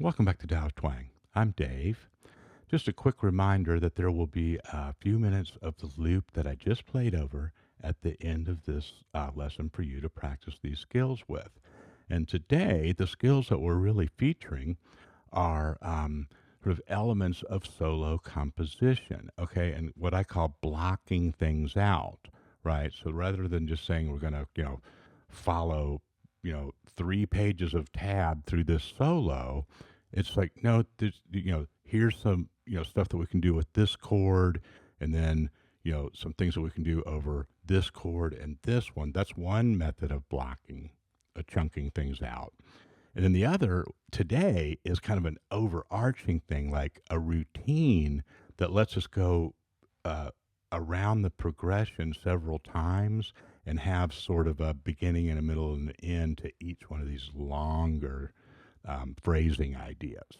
Welcome back to Tao of Twang. I'm Dave. Just a quick reminder that there will be a few minutes of the loop that I just played over at the end of this lesson for you to practice these skills with. And today, the skills that we're really featuring are sort of elements of solo composition, okay, and what I call blocking things out, right? So rather than just saying we're going to, follow, 3 pages of tab through this solo, it's like, no, there's, here's some, stuff that we can do with this chord, and then, some things that we can do over this chord and this one. That's one method of blocking, chunking things out. And then the other today is kind of an overarching thing, like a routine that lets us go around the progression several times and have sort of a beginning and a middle and an end to each one of these longer phrasing ideas.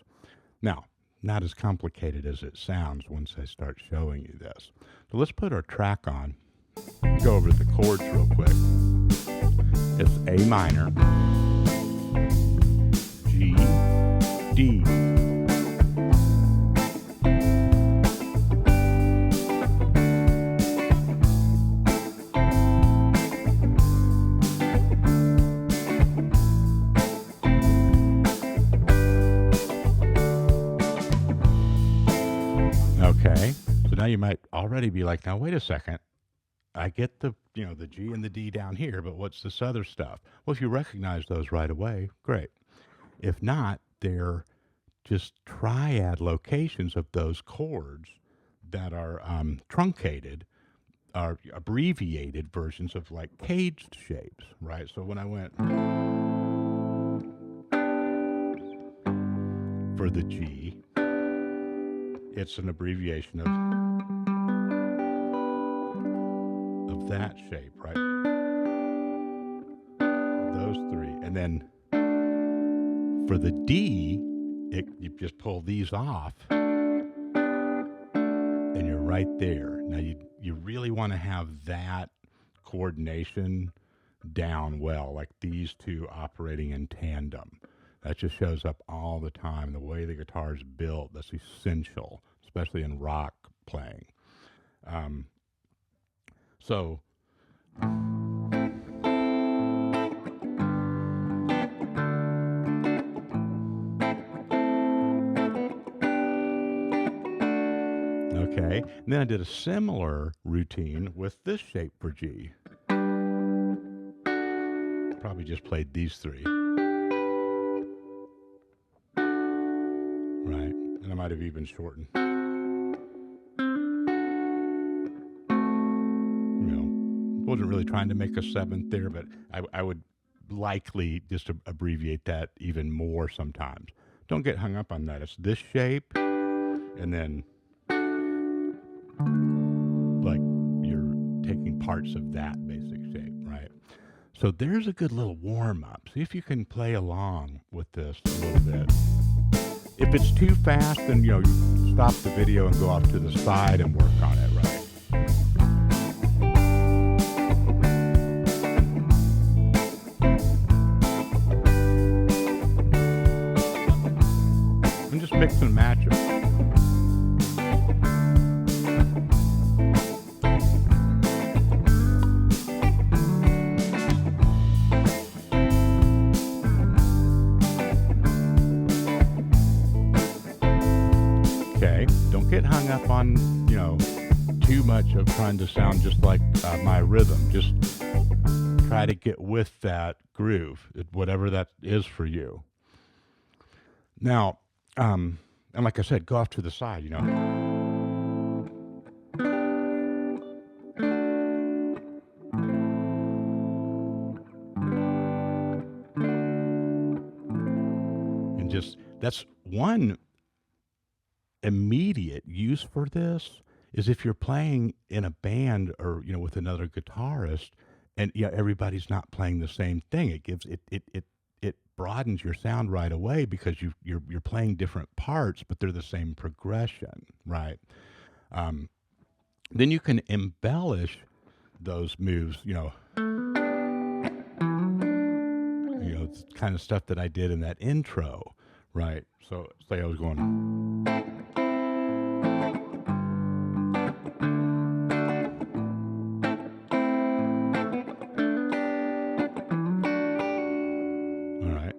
Now, not as complicated as it sounds once I start showing you this. So let's put our track on, go over the chords real quick. It's A minor, G, D. Okay, so now you might already be like, now wait a second. I get the the G and the D down here, but what's this other stuff? Well, if you recognize those right away, great. If not, they're just triad locations of those chords that are truncated, are abbreviated versions of like caged shapes, right? So when I went for the G, it's an abbreviation of that shape, right? Those three. And then for the D, you just pull these off and you're right there. Now you really want to have that coordination down well, like these two operating in tandem. That just shows up all the time. The way the guitar is built, that's essential, especially in rock playing. So okay, and then I did a similar routine with this shape for G. Probably just played these three. Right, and I might have even shortened. Wasn't really trying to make a seventh there, but I would likely just abbreviate that even more sometimes. Don't get hung up on that. It's this shape, and then like you're taking parts of that basic shape, right? So there's a good little warm-up. See if you can play along with this a little bit. If it's too fast, then you stop the video and go off to the side and work on it, right? And just mix and match them. Okay, don't get hung up on, too much of trying to sound just like my rhythm. Just try to get with that groove, whatever that is for you. Now, and like I said, go off to the side, And just, that's one immediate use for this is if you're playing in a band or, with another guitarist and everybody's not playing the same thing. It gives it broadens your sound right away because you're playing different parts, but they're the same progression, right? Then you can embellish those moves, it's kind of stuff that I did in that intro, Right. So say I was going, all right.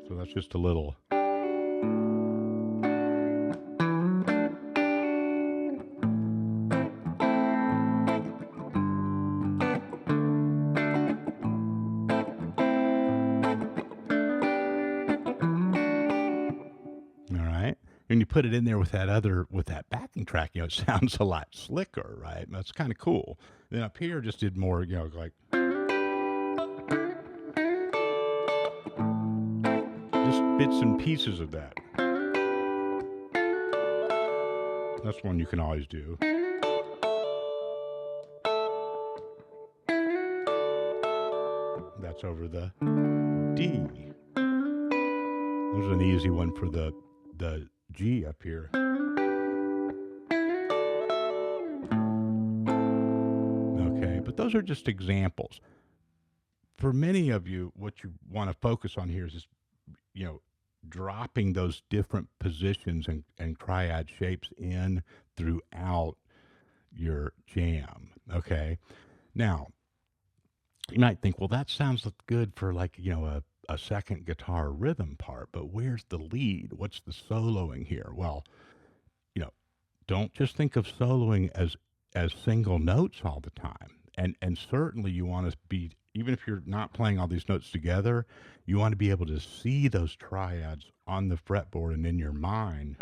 So that's just a little. All right. And you put it in there with that backing track, it sounds a lot slicker, right? And that's kind of cool. Then up here just did more, like just bits and pieces of that. That's one you can always do. That's over the D. There's an easy one for the G up here. Okay, but those are just examples. For many of you, what you want to focus on here is just, dropping those different positions and triad shapes in throughout your jam. Okay. Now, you might think, well, that sounds good for like, a second guitar rhythm part, but where's the lead? What's the soloing here? Well, don't just think of soloing as single notes all the time. And certainly you want to be, even if you're not playing all these notes together, you want to be able to see those triads on the fretboard and in your mind.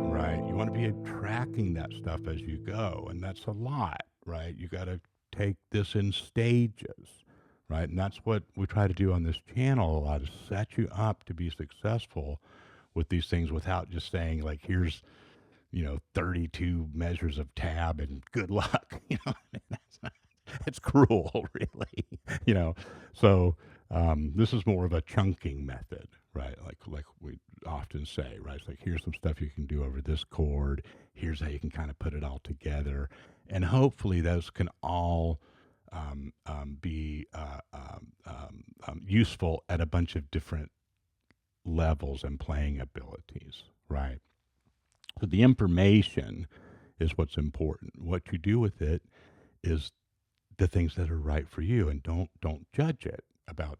Right. You want to be tracking that stuff as you go. And that's a lot, right? You got to take this in stages, right? And that's what we try to do on this channel a lot, is set you up to be successful with these things without just saying, like, here's, 32 measures of tab and good luck. It's cruel, really. So this is more of a chunking method, right? Like we often say, right? It's like, here's some stuff you can do over this chord. Here's how you can kind of put it all together, and hopefully those can all be useful at a bunch of different levels and playing abilities, right? So the information is what's important. What you do with it is the things that are right for you, and don't judge it about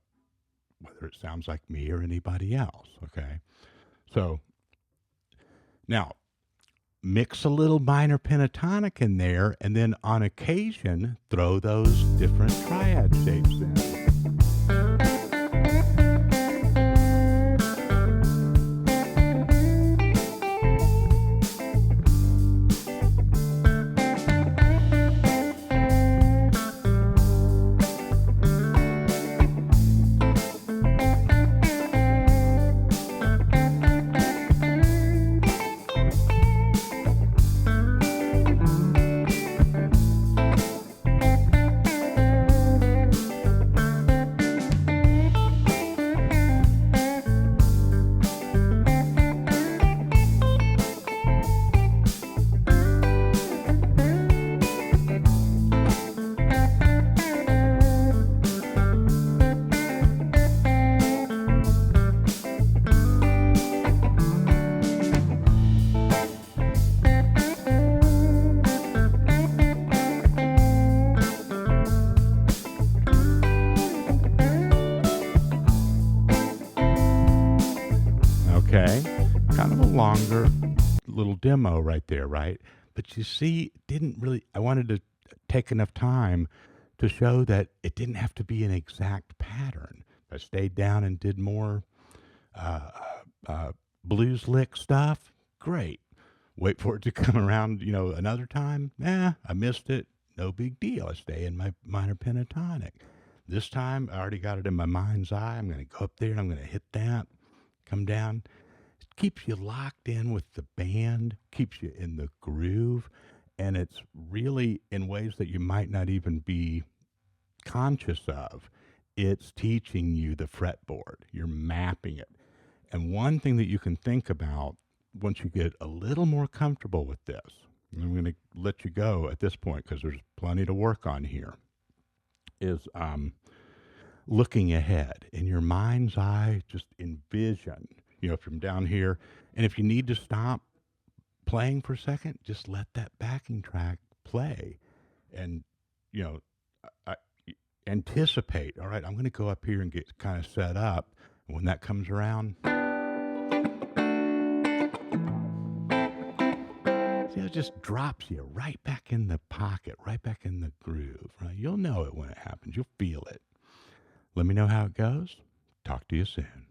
whether it sounds like me or anybody else, okay? So now mix a little minor pentatonic in there, and then on occasion throw those different triad shapes in. Okay, kind of a longer little demo right there, right? But you see, I wanted to take enough time to show that it didn't have to be an exact pattern. I stayed down and did more uh, blues lick stuff. Great. Wait for it to come around, another time. I missed it. No big deal. I stay in my minor pentatonic. This time, I already got it in my mind's eye. I'm going to go up there and I'm going to hit that, come down. It keeps you locked in with the band, keeps you in the groove, and it's really in ways that you might not even be conscious of. It's teaching you the fretboard. You're mapping it. And one thing that you can think about once you get a little more comfortable with this, and I'm going to let you go at this point because there's plenty to work on here, is looking ahead in your mind's eye. Just envision, from down here. And if you need to stop playing for a second, just let that backing track play, and you know, anticipate. All right, I'm going to go up here and get kind of set up. And when that comes around, it just drops you right back in the pocket, right back in the groove. Right, you'll know it when it happens. You'll feel it. Let me know how it goes. Talk to you soon.